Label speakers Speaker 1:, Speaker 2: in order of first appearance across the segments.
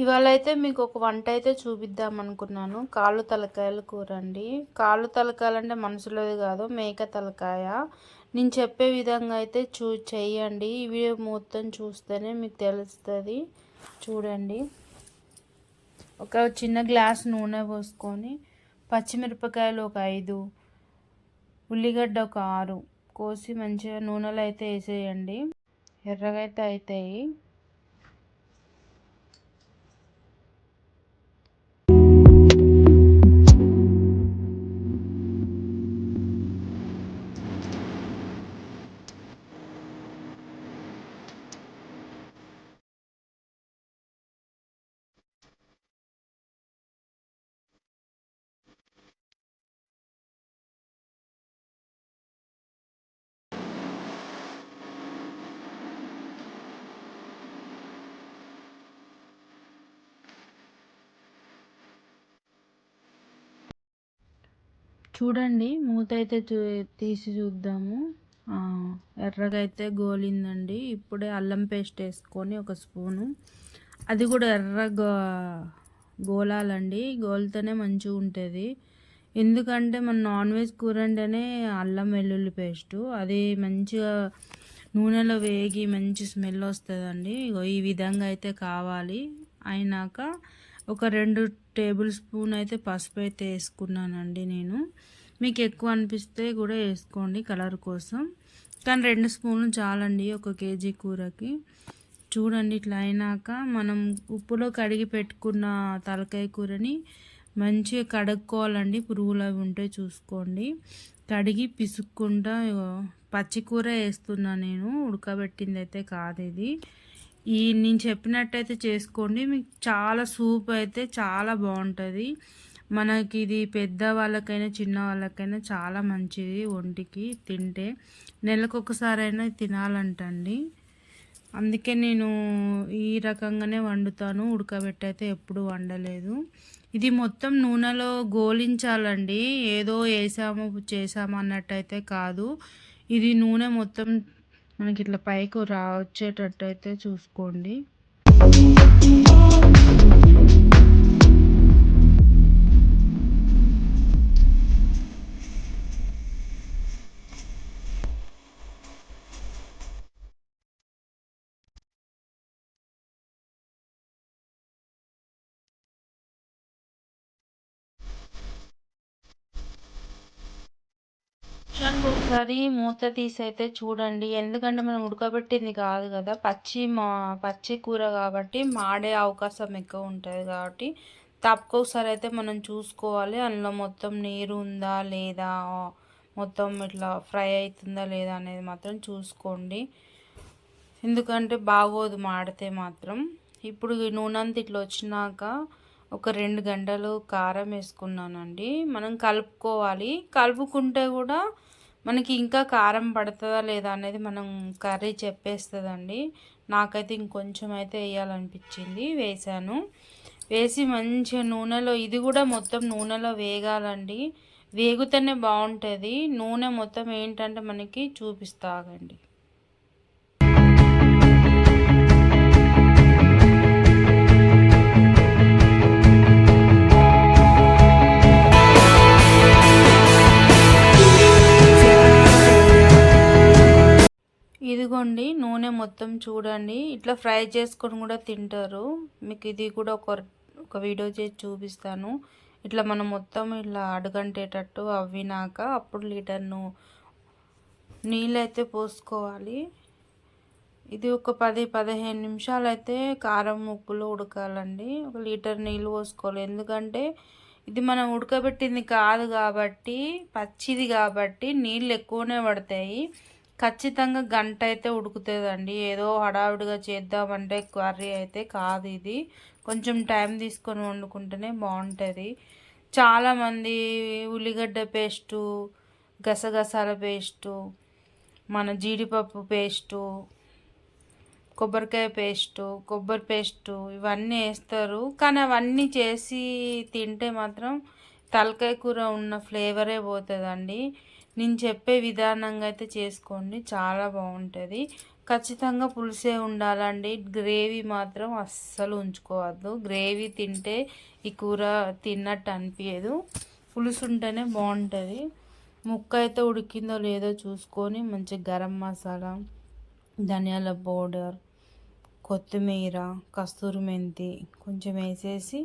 Speaker 1: ఇవాళ అయితే మీకు ఒక వంట అయితే చూపిద్దాం అనుకున్నాను. కాళ్ళు తలకాయల కూర అండి. కాళ్ళు తలకాయలు అంటే మనుషులది కాదు, మేక తలకాయ. నేను చెప్పే విధంగా అయితే చెయ్యండి. ఈ వీడియో మొత్తం చూస్తేనే మీకు తెలుస్తుంది. చూడండి. ఒక చిన్న గ్లాస్ నూనె పోసుకొని పచ్చిమిరపకాయలు ఒక 5, ఉల్లిగడ్డ ఒక 6 కోసి మంచిగా నూనెలో అయితే వేసేయండి. ఎర్రగా అయితే అవుతాయి. చూడండి, మూత అయితే తీసి చూద్దాము. ఎర్రగా అయితే గోలిందండి. ఇప్పుడే అల్లం పేస్ట్ వేసుకొని ఒక స్పూను, అది కూడా ఎర్రగా గోలాలండి. గోలితేనే మంచిగా ఉంటుంది. ఎందుకంటే మన నాన్ వెజ్ కూర అంటేనే అల్లం వెల్లుల్లి పేస్టు, అది మంచిగా నూనెలో వేగి మంచి స్మెల్ వస్తుందండి. ఈ విధంగా అయితే కావాలి. అయినాక ఒక 2 టేబుల్ స్పూన్ అయితే పసుపు అయితే వేసుకున్నానండి నేను. మీకు ఎక్కువ అనిపిస్తే కూడా వేసుకోండి కలర్ కోసం, కానీ 2 స్పూన్లు చాలండి ఒక కేజీ కూరకి. చూడండి, ఇట్లా అయినాక మనం ఉప్పులో కడిగి పెట్టుకున్న తలకాయ కూరని మంచిగా కడుక్కోవాలండి. పురుగులు అవి ఉంటే చూసుకోండి. కడిగి పిసుక్కుంటా పచ్చి కూర వేస్తున్నా నేను, ఉడకబెట్టింది అయితే కాదు ఇది. నేను చెప్పినట్టయితే చేసుకోండి. మీకు చాలా సూప్ అయితే చాలా బాగుంటుంది. మనకి ఇది పెద్ద వాళ్ళకైనా చిన్న వాళ్ళకైనా చాలా మంచిది ఒంటికి. తింటే నెలకు ఒకసారైనా తినాలంటండి. అందుకే నేను ఈ రకంగానే వండుతాను. ఉడకబెట్టి అయితే ఎప్పుడు వండలేదు. ఇది మొత్తం నూనెలో గోలించాలండి. ఏదో వేసాము చేసాము అన్నట్టయితే కాదు. ఇది నూనె మొత్తం మనకి ఇట్లా పైకి వచ్చేటట్టు అయితే చూసుకోండి. ఒకసారి మూత తీసి అయితే చూడండి. ఎందుకంటే మనం ఉడకబెట్టింది కాదు కదా, పచ్చి కూర కాబట్టి మాడే అవకాశం ఎక్కువ ఉంటుంది. కాబట్టి తప్పకొకసారి అయితే మనం చూసుకోవాలి. అందులో మొత్తం నీరు ఉందా లేదా, మొత్తం ఇట్లా ఫ్రై అవుతుందా లేదా అనేది మాత్రం చూసుకోండి. ఎందుకంటే బాగోదు మాడితే మాత్రం. ఇప్పుడు ఈ నూనె అంతా ఇట్లా వచ్చినాక ఒక 2 గంటలు కారం వేసుకున్నానండి. మనం కలుపుకోవాలి. కలుపుకుంటే కూడా మనకి ఇంకా కారం పడుతుందా లేదా అనేది మనం కర్రీ చెప్పేస్తుందండి. నాకైతే ఇంకొంచెం అయితే వేయాలనిపించింది, వేసాను. వేసి మంచిగా నూనెలో, ఇది కూడా మొత్తం నూనెలో వేగాలండి. వేగుతేనే బాగుంటుంది. నూనె మొత్తం ఏంటంటే మనకి చూపిస్తాగండి. ఇదిగోండి, నూనె మొత్తం చూడండి. ఇట్లా ఫ్రై చేసుకొని కూడా తింటారు. మీకు ఇది కూడా ఒక వీడియో చేసి చూపిస్తాను. ఇట్లా మనం మొత్తం ఇట్లా అడుగంటేటట్టు అవ్వినాక అప్పుడు లీటర్ నీళ్ళు అయితే పోసుకోవాలి. ఇది ఒక 10-15 నిమిషాలు అయితే కారం ఉప్పులో ఉడకాలండి. ఒక లీటర్ నీళ్ళు పోసుకోవాలి. ఎందుకంటే ఇది మనం ఉడకబెట్టింది కాదు కాబట్టి, పచ్చిది కాబట్టి నీళ్ళు ఎక్కువనే పడతాయి. ఖచ్చితంగా గంట అయితే ఉడుకుతుందండి. ఏదో హడావిడిగా చేద్దామంటే కర్రీ అయితే కాదు ఇది. కొంచెం టైం తీసుకొని వండుకుంటేనే బాగుంటుంది. చాలామంది ఉల్లిగడ్డ పేస్టు, గసగసాల పేస్టు, మన జీడిపప్పు పేస్టు, కొబ్బరికాయ పేస్టు, కొబ్బరి పేస్టు ఇవన్నీ వేస్తారు. కానీ అవన్నీ చేసి తింటే మాత్రం తలకాయ కూర ఉన్న ఫ్లేవరే పోతుందండి. నేను చెప్పే విధానంగా అయితే చేసుకోండి, చాలా బాగుంటుంది. ఖచ్చితంగా పులుసే ఉండాలండి. గ్రేవీ మాత్రం అస్సలు ఉంచుకోవద్దు. గ్రేవీ తింటే ఈ కూర తిన్నట్టు అనిపించదు. పులుసు ఉంటేనే బాగుంటుంది. ముక్క అయితే ఉడికిందో లేదో చూసుకొని మంచిగా గరం మసాలా, ధనియాల పౌడర్, కొత్తిమీర, కస్తూరి మెంతి కొంచెం వేసేసి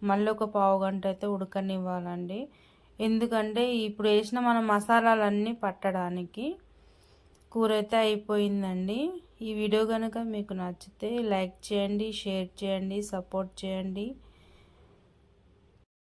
Speaker 1: మళ్ళీ ఒక పావు గంట అయితే ఉడకనివ్వాలండి. ఎందుకంటే ఇప్పుడు వేసిన మన మసాలాలన్నీ పట్టడానికి. కూర అయితే అయిపోయిందండి. ఈ వీడియో కనుక మీకు నచ్చితే లైక్ చేయండి, షేర్ చేయండి, సపోర్ట్ చేయండి.